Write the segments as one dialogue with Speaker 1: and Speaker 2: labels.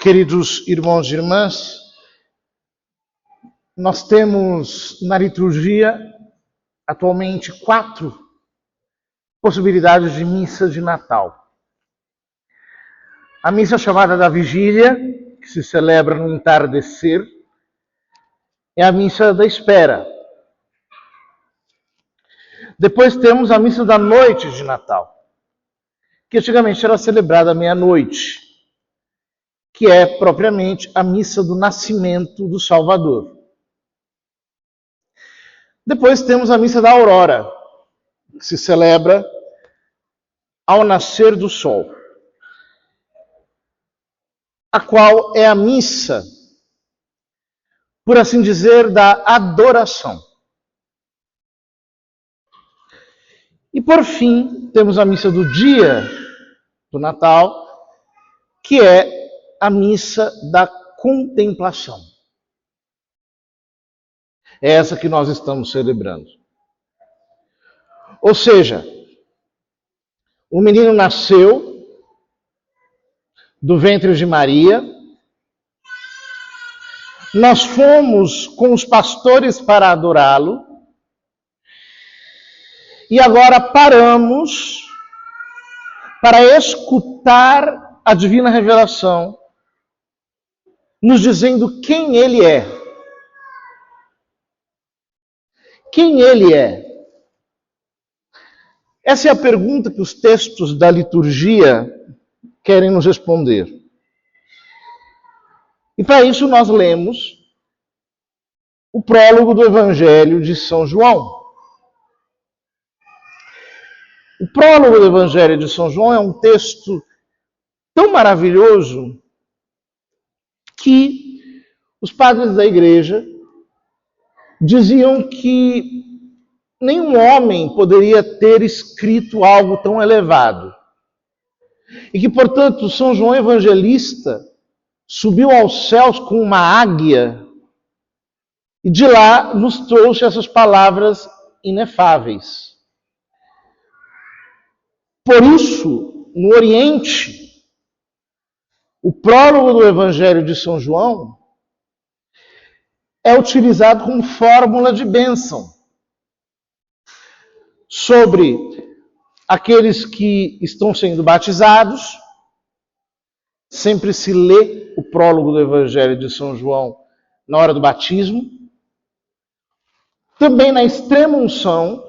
Speaker 1: Queridos irmãos e irmãs, nós temos na liturgia atualmente 4 possibilidades de missa de Natal. A missa chamada da Vigília, que se celebra no entardecer, é a missa da espera. Depois temos a missa da noite de Natal, que antigamente era celebrada à meia-noite, que é propriamente a missa do nascimento do Salvador. Depois temos a missa da aurora, que se celebra ao nascer do sol, a qual é a missa, por assim dizer, da adoração. E por fim, temos a missa do dia do Natal, que é a missa da contemplação. É essa que nós estamos celebrando. Ou seja, o menino nasceu do ventre de Maria, nós fomos com os pastores para adorá-lo, e agora paramos para escutar a divina revelação, nos dizendo quem ele é. Quem ele é? Essa é a pergunta que os textos da liturgia querem nos responder. E para isso nós lemos o prólogo do Evangelho de São João. O prólogo do Evangelho de São João é um texto tão maravilhoso que os padres da igreja diziam que nenhum homem poderia ter escrito algo tão elevado. E que, portanto, São João Evangelista subiu aos céus com uma águia e de lá nos trouxe essas palavras inefáveis. Por isso, no Oriente, o prólogo do Evangelho de São João é utilizado como fórmula de bênção sobre aqueles que estão sendo batizados. Sempre se lê o prólogo do Evangelho de São João na hora do batismo. Também na extrema unção,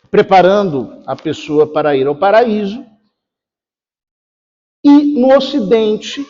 Speaker 1: preparando a pessoa para ir ao paraíso. E no Ocidente,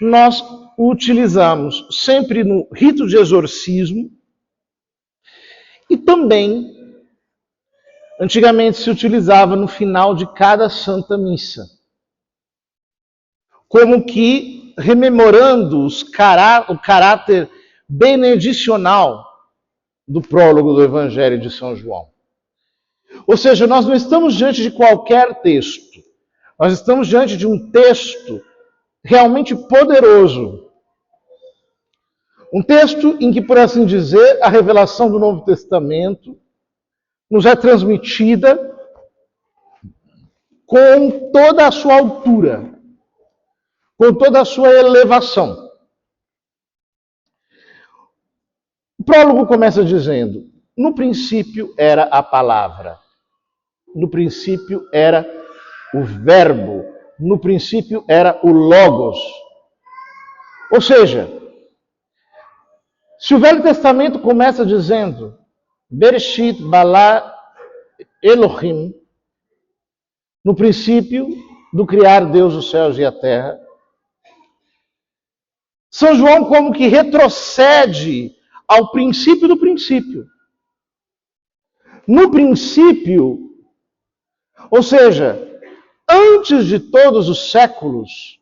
Speaker 1: nós o utilizamos sempre no rito de exorcismo e também, antigamente, se utilizava no final de cada Santa Missa, como que rememorando o caráter benedicional do prólogo do Evangelho de São João. Ou seja, nós não estamos diante de qualquer texto, nós estamos diante de um texto realmente poderoso. Um texto em que, por assim dizer, a revelação do Novo Testamento nos é transmitida com toda a sua altura, com toda a sua elevação. O prólogo começa dizendo: no princípio era a palavra, no princípio era o verbo, no princípio era o logos. Ou seja, se o Velho Testamento começa dizendo Bereshit bara Elohim, no princípio do criar Deus os céus e a terra, São João como que retrocede ao princípio do princípio. No princípio, ou seja, antes de todos os séculos,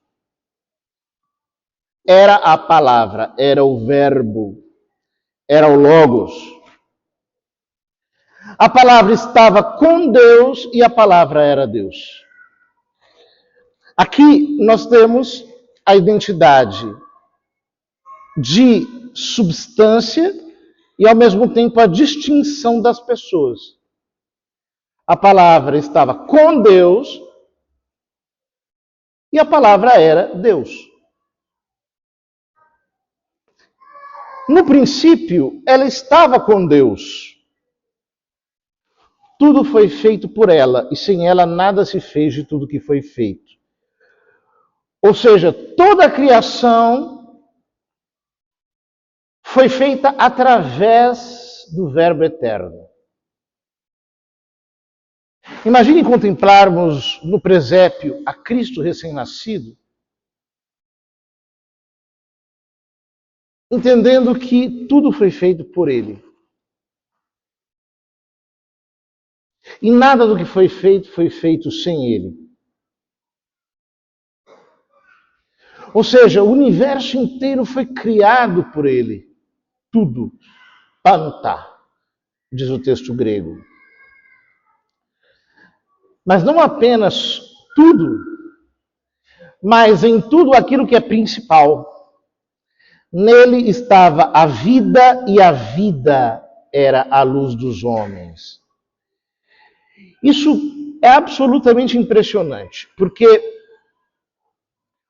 Speaker 1: era a palavra, era o verbo, era o logos. A palavra estava com Deus e a palavra era Deus. Aqui nós temos a identidade de substância e, ao mesmo tempo, a distinção das pessoas. A palavra estava com Deus E a palavra era Deus. No princípio, ela estava com Deus. Tudo foi feito por ela, e sem ela nada se fez de tudo que foi feito. Ou seja, toda a criação foi feita através do Verbo eterno. Imagine contemplarmos no presépio a Cristo recém-nascido, entendendo que tudo foi feito por Ele. E nada do que foi feito sem Ele. Ou seja, o universo inteiro foi criado por Ele. Tudo. Panta, diz o texto grego. Mas não apenas tudo, mas em tudo aquilo que é principal. Nele estava a vida, e a vida era a luz dos homens. Isso é absolutamente impressionante, porque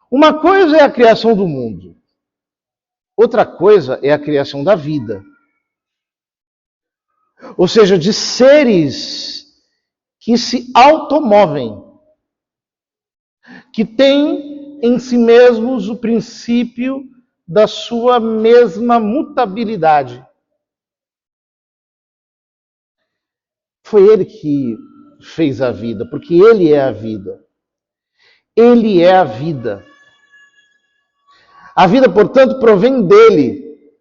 Speaker 1: uma coisa é a criação do mundo, outra coisa é a criação da vida. Ou seja, de seres que se automovem, que têm em si mesmos o princípio da sua mesma mutabilidade. Foi Ele que fez a vida, porque Ele é a vida. Ele é a vida. A vida, portanto, provém dele.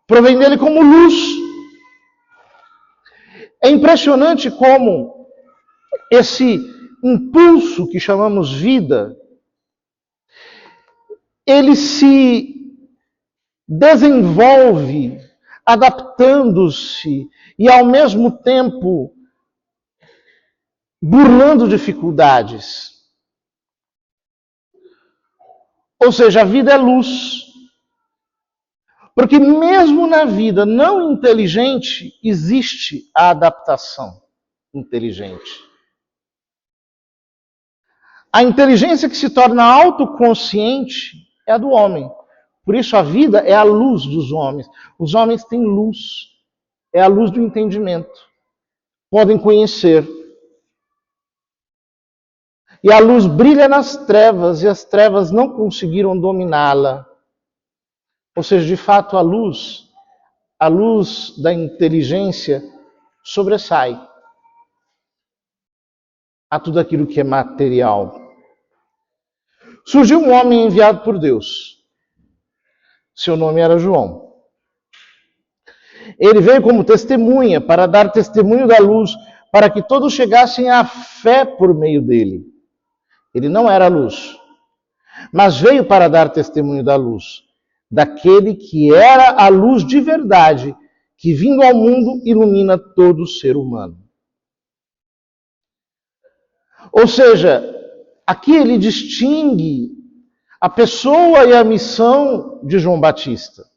Speaker 1: Provém dele como luz. É impressionante como esse impulso que chamamos vida, ele se desenvolve adaptando-se e, ao mesmo tempo, burlando dificuldades. Ou seja, a vida é luz. Porque mesmo na vida não inteligente, existe a adaptação inteligente. A inteligência que se torna autoconsciente é a do homem. Por isso a vida é a luz dos homens. Os homens têm luz. É a luz do entendimento. Podem conhecer. E a luz brilha nas trevas, e as trevas não conseguiram dominá-la. Ou seja, de fato, a luz da inteligência sobressai a tudo aquilo que é material. Surgiu um homem enviado por Deus. Seu nome era João. Ele veio como testemunha para dar testemunho da luz, para que todos chegassem à fé por meio dele. Ele não era a luz, mas veio para dar testemunho da luz, daquele que era a luz de verdade, que vindo ao mundo ilumina todo ser humano. Ou seja, aqui ele distingue a pessoa e a missão de João Batista.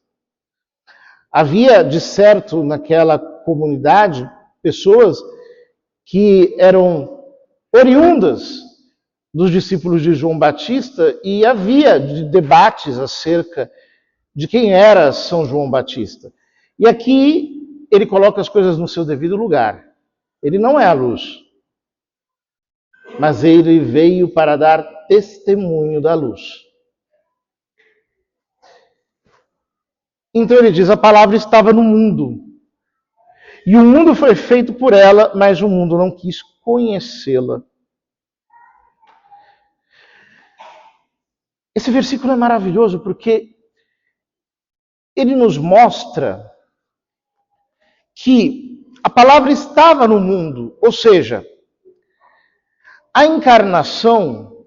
Speaker 1: Havia, de certo, naquela comunidade, pessoas que eram oriundas dos discípulos de João Batista, e havia debates acerca de quem era São João Batista. E aqui ele coloca as coisas no seu devido lugar. Ele não é a luz, mas ele veio para dar testemunho da luz. Então ele diz, a palavra estava no mundo, e o mundo foi feito por ela, mas o mundo não quis conhecê-la. Esse versículo é maravilhoso porque ele nos mostra que a palavra estava no mundo, ou seja, a encarnação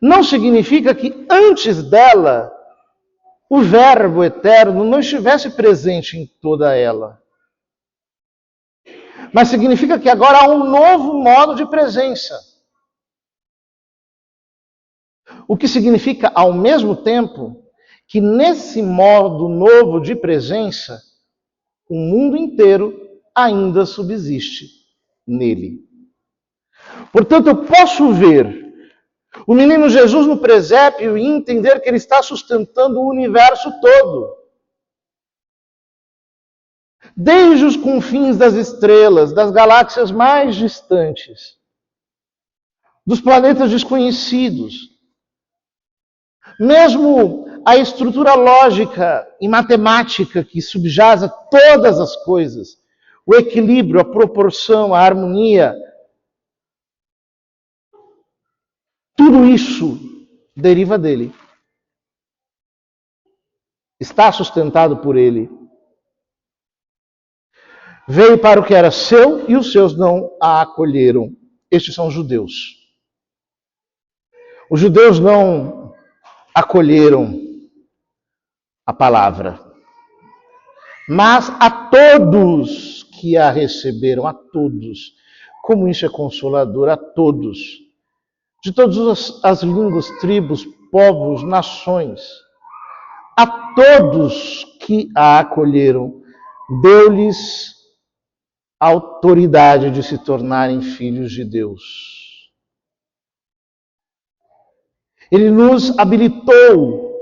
Speaker 1: não significa que antes dela o Verbo eterno não estivesse presente em toda ela. Mas significa que agora há um novo modo de presença. O que significa, ao mesmo tempo, que nesse modo novo de presença, o mundo inteiro ainda subsiste nele. Portanto, eu posso ver o menino Jesus no presépio e entender que ele está sustentando o universo todo. Desde os confins das estrelas, das galáxias mais distantes, dos planetas desconhecidos, mesmo a estrutura lógica e matemática que subjaz todas as coisas, o equilíbrio, a proporção, a harmonia, tudo isso deriva dele. Está sustentado por ele. Veio para o que era seu e os seus não a acolheram. Estes são os judeus. Os judeus não acolheram a palavra. Mas a todos que a receberam, a todos, como isso é consolador, a todos, de todas as línguas, tribos, povos, nações, a todos que a acolheram, deu-lhes a autoridade de se tornarem filhos de Deus. Ele nos habilitou,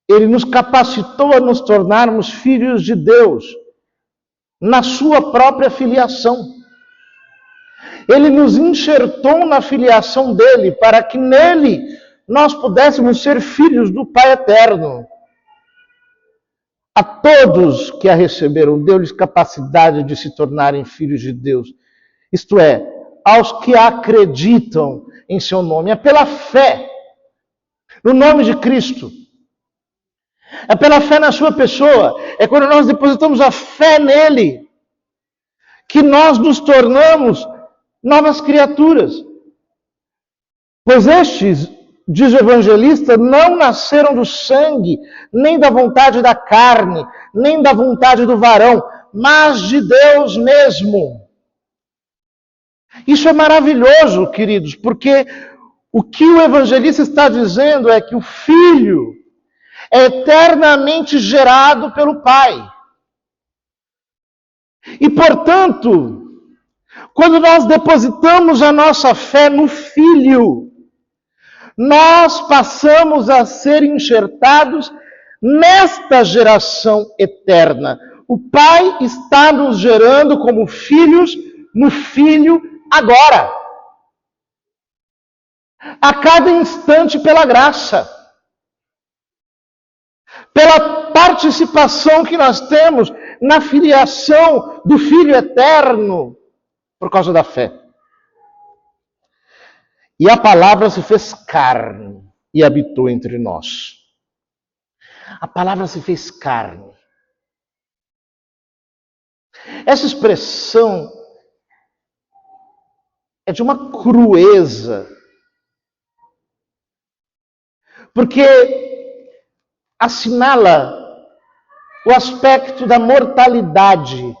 Speaker 1: ele nos capacitou a nos tornarmos filhos de Deus, na sua própria filiação. Ele nos enxertou na filiação dele, para que nele nós pudéssemos ser filhos do Pai Eterno. A todos que a receberam, deu-lhes capacidade de se tornarem filhos de Deus. Isto é, aos que acreditam em seu nome. É pela fé no nome de Cristo. É pela fé na sua pessoa. É quando nós depositamos a fé nele que nós nos tornamos novas criaturas. Pois estes, diz o evangelista, não nasceram do sangue, nem da vontade da carne, nem da vontade do varão, mas de Deus mesmo. Isso é maravilhoso, queridos, porque o que o evangelista está dizendo é que o Filho é eternamente gerado pelo Pai. E, portanto, quando nós depositamos a nossa fé no Filho, nós passamos a ser enxertados nesta geração eterna. O Pai está nos gerando como filhos no Filho agora. A cada instante pela graça. Pela participação que nós temos na filiação do Filho eterno por causa da fé. E a palavra se fez carne e habitou entre nós. A palavra se fez carne. Essa expressão é de uma crueza. Porque assinala o aspecto da mortalidade,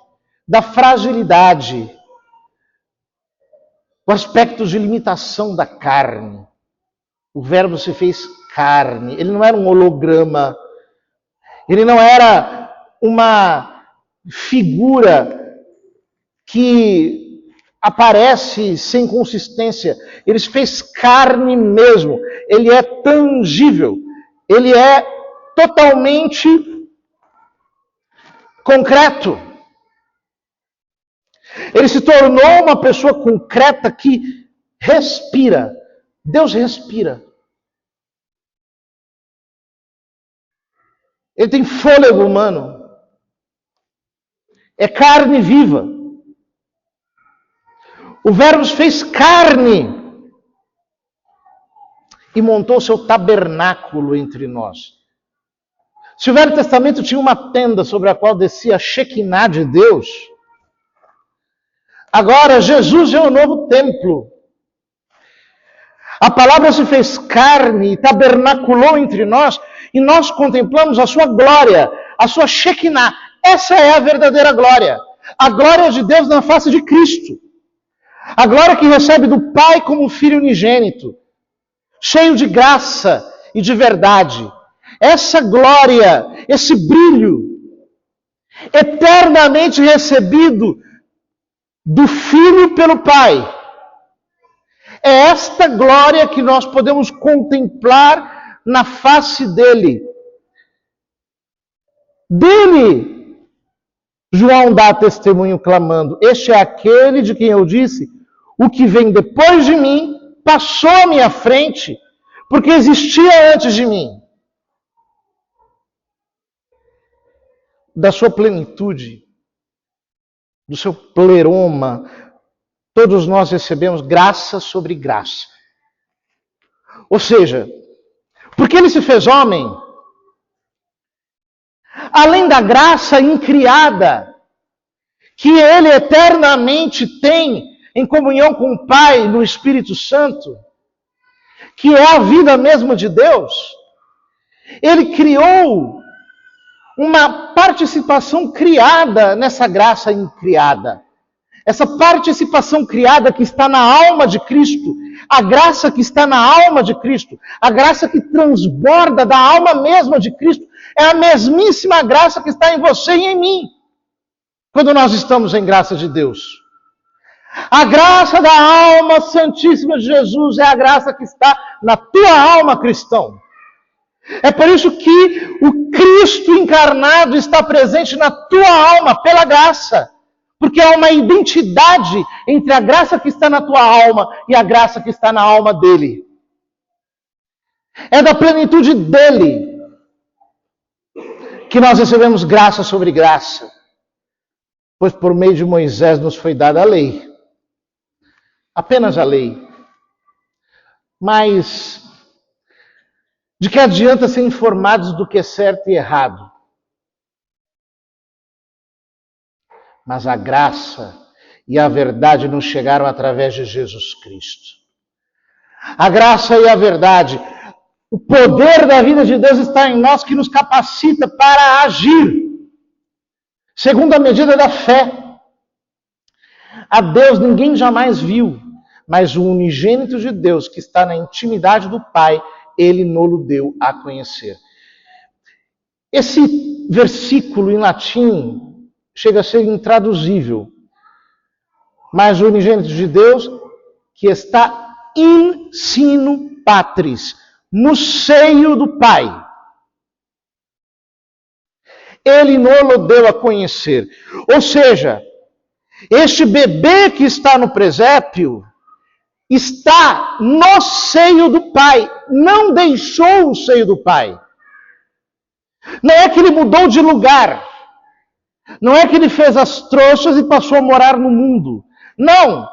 Speaker 1: da fragilidade, o aspecto de limitação da carne. O Verbo se fez carne. Ele não era um holograma. Ele não era uma figura que aparece sem consistência. Ele se fez carne mesmo. Ele é tangível. Ele é totalmente concreto. Ele se tornou uma pessoa concreta que respira. Deus respira. Ele tem fôlego humano. É carne viva. O Verbo se fez carne e montou seu tabernáculo entre nós. Se o Velho Testamento tinha uma tenda sobre a qual descia a Shekinah de Deus, agora Jesus é o novo templo. A palavra se fez carne e tabernaculou entre nós e nós contemplamos a sua glória, a sua Shekinah. Essa é a verdadeira glória. A glória de Deus na face de Cristo. A glória que recebe do Pai como Filho unigênito, cheio de graça e de verdade. Essa glória, esse brilho, eternamente recebido do Filho pelo Pai, É esta glória que nós podemos contemplar na face dele. Dele, João dá testemunho clamando: este é aquele de quem eu disse, o que vem depois de mim, passou à minha frente, porque existia antes de mim. Da sua plenitude, do seu pleroma, todos nós recebemos graça sobre graça. Ou seja, porque ele se fez homem, além da graça incriada, que ele eternamente tem em comunhão com o Pai no Espírito Santo, que é a vida mesma de Deus, ele criou uma participação criada nessa graça incriada. Essa participação criada que está na alma de Cristo, a graça que está na alma de Cristo, a graça que transborda da alma mesma de Cristo, é a mesmíssima graça que está em você e em mim, quando nós estamos em graça de Deus. A graça da alma santíssima de Jesus é a graça que está na tua alma, cristão. É por isso que o Cristo encarnado está presente na tua alma, pela graça. Porque há uma identidade entre a graça que está na tua alma e a graça que está na alma dele. É da plenitude dele que nós recebemos graça sobre graça. Pois por meio de Moisés nos foi dada a lei. Apenas a lei. Mas de que adianta ser informados do que é certo e errado? Mas a graça e a verdade nos chegaram através de Jesus Cristo. A graça e a verdade, o poder da vida de Deus está em nós, que nos capacita para agir segundo a medida da fé. A Deus ninguém jamais viu, mas o unigênito de Deus, que está na intimidade do Pai, ele nos deu a conhecer. Esse versículo em latim chega a ser intraduzível. Mas o unigênito de Deus, que está in sinu patris, no seio do Pai. Ele nos deu a conhecer. Ou seja, este bebê que está no presépio está no seio do Pai. Não deixou o seio do Pai. Não é que ele mudou de lugar. Não é que ele fez as trouxas e passou a morar no mundo. Não.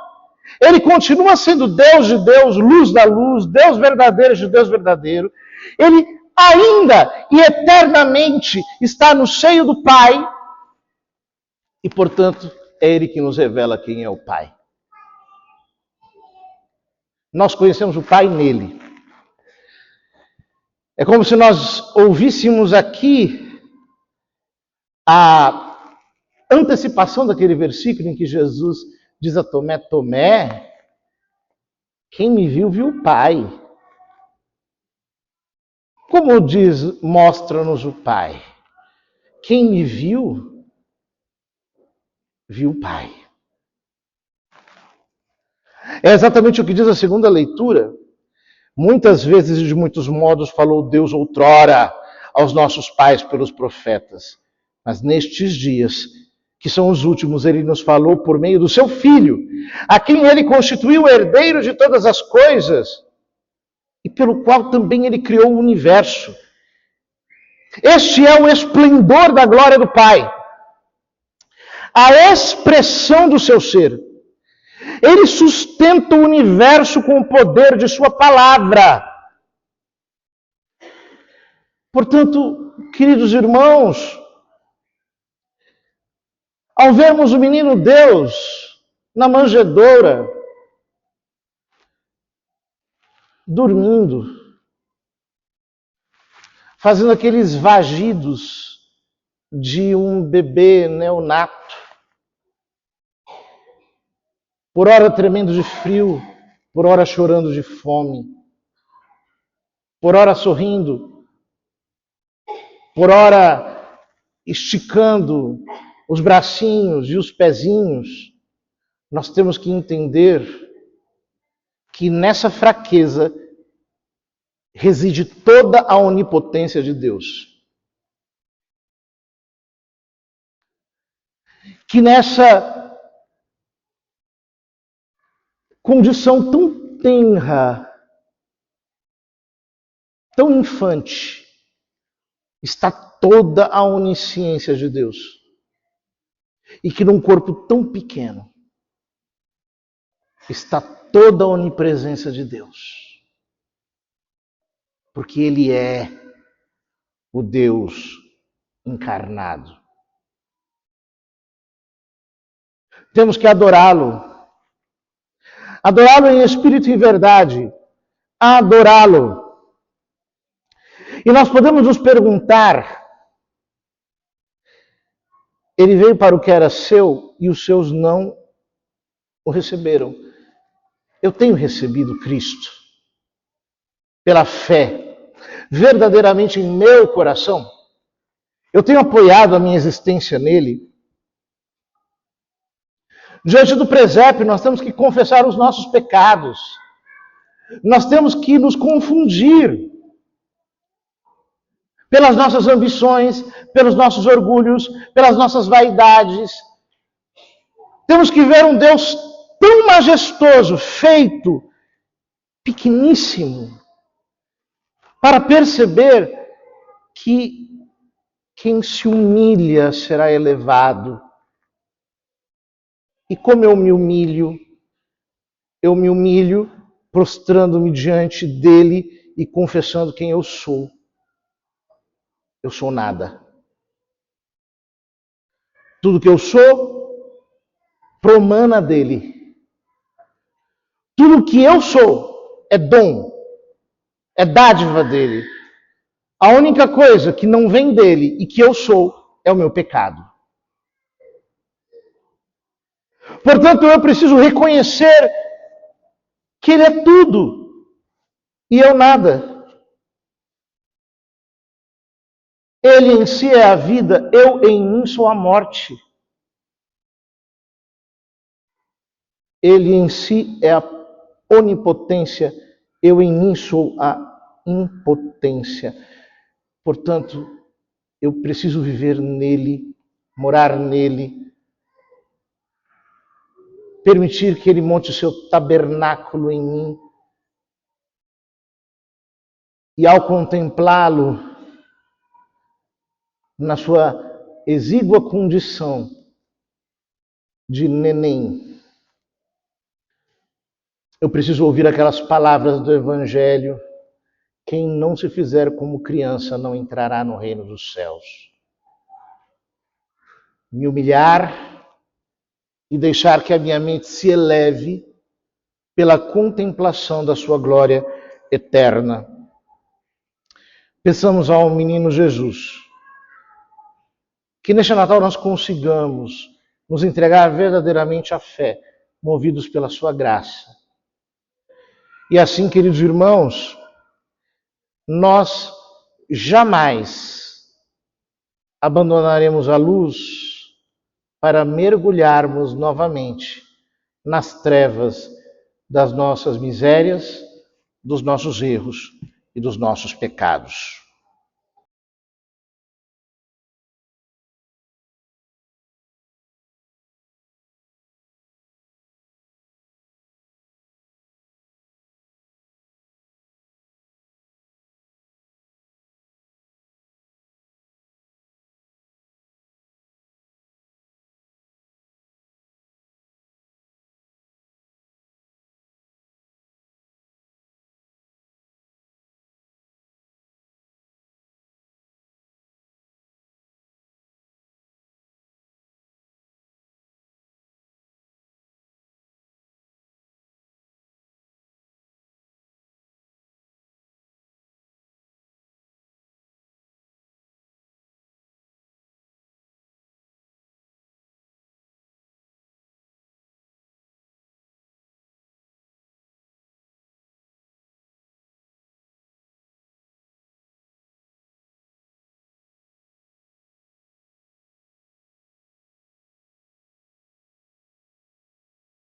Speaker 1: Ele continua sendo Deus de Deus, luz da luz, Deus verdadeiro de Deus verdadeiro. Ele ainda e eternamente está no seio do Pai. E, portanto, é Ele que nos revela quem é o Pai. Nós conhecemos o Pai nele. É como se nós ouvíssemos aqui a antecipação daquele versículo em que Jesus diz a Tomé: Tomé, quem me viu, viu o Pai. Como diz, mostra-nos o Pai. Quem me viu, viu o Pai. É exatamente o que diz a segunda leitura. Muitas vezes e de muitos modos falou Deus outrora aos nossos pais pelos profetas. Mas nestes dias, que são os últimos, ele nos falou por meio do seu Filho, a quem ele constituiu o herdeiro de todas as coisas, e pelo qual também ele criou o universo. Este é o esplendor da glória do Pai, a expressão do seu ser. Ele sustenta o universo com o poder de sua palavra. Portanto, queridos irmãos, ao vermos o menino Deus na manjedoura, dormindo, fazendo aqueles vagidos de um bebê neonato, por ora tremendo de frio, por ora chorando de fome, por ora sorrindo, por ora esticando os bracinhos e os pezinhos, nós temos que entender que nessa fraqueza reside toda a onipotência de Deus. Que nessa condição tão tenra, tão infante, está toda a onisciência de Deus. E que num corpo tão pequeno está toda a onipresença de Deus. Porque Ele é o Deus encarnado. Temos que adorá-lo. Adorá-lo em espírito e verdade. Adorá-lo. E nós podemos nos perguntar, ele veio para o que era seu e os seus não o receberam. Eu tenho recebido Cristo pela fé, verdadeiramente em meu coração. Eu tenho apoiado a minha existência nele. Diante do presépio, nós temos que confessar os nossos pecados. Nós temos que nos confundir pelas nossas ambições, pelos nossos orgulhos, pelas nossas vaidades. Temos que ver um Deus tão majestoso, feito pequeníssimo, para perceber que quem se humilha será elevado. E como eu me humilho prostrando-me diante dele e confessando quem eu sou. Eu sou nada. Tudo que eu sou promana dele. Tudo que eu sou é dom, é dádiva dele. A única coisa que não vem dele e que eu sou é o meu pecado. Portanto, eu preciso reconhecer que ele é tudo e eu nada. Ele em si é a vida, eu em mim sou a morte. Ele em si é a onipotência, eu em mim sou a impotência. Portanto, eu preciso viver nele, morar nele, permitir que ele monte o seu tabernáculo em mim. E ao contemplá-lo na sua exígua condição de neném, eu preciso ouvir aquelas palavras do Evangelho: quem não se fizer como criança não entrará no reino dos céus. Me humilhar e deixar que a minha mente se eleve pela contemplação da sua glória eterna. Peçamos ao menino Jesus que neste Natal nós consigamos nos entregar verdadeiramente à fé, movidos pela sua graça. E assim, queridos irmãos, nós jamais abandonaremos a luz para mergulharmos novamente nas trevas das nossas misérias, dos nossos erros e dos nossos pecados.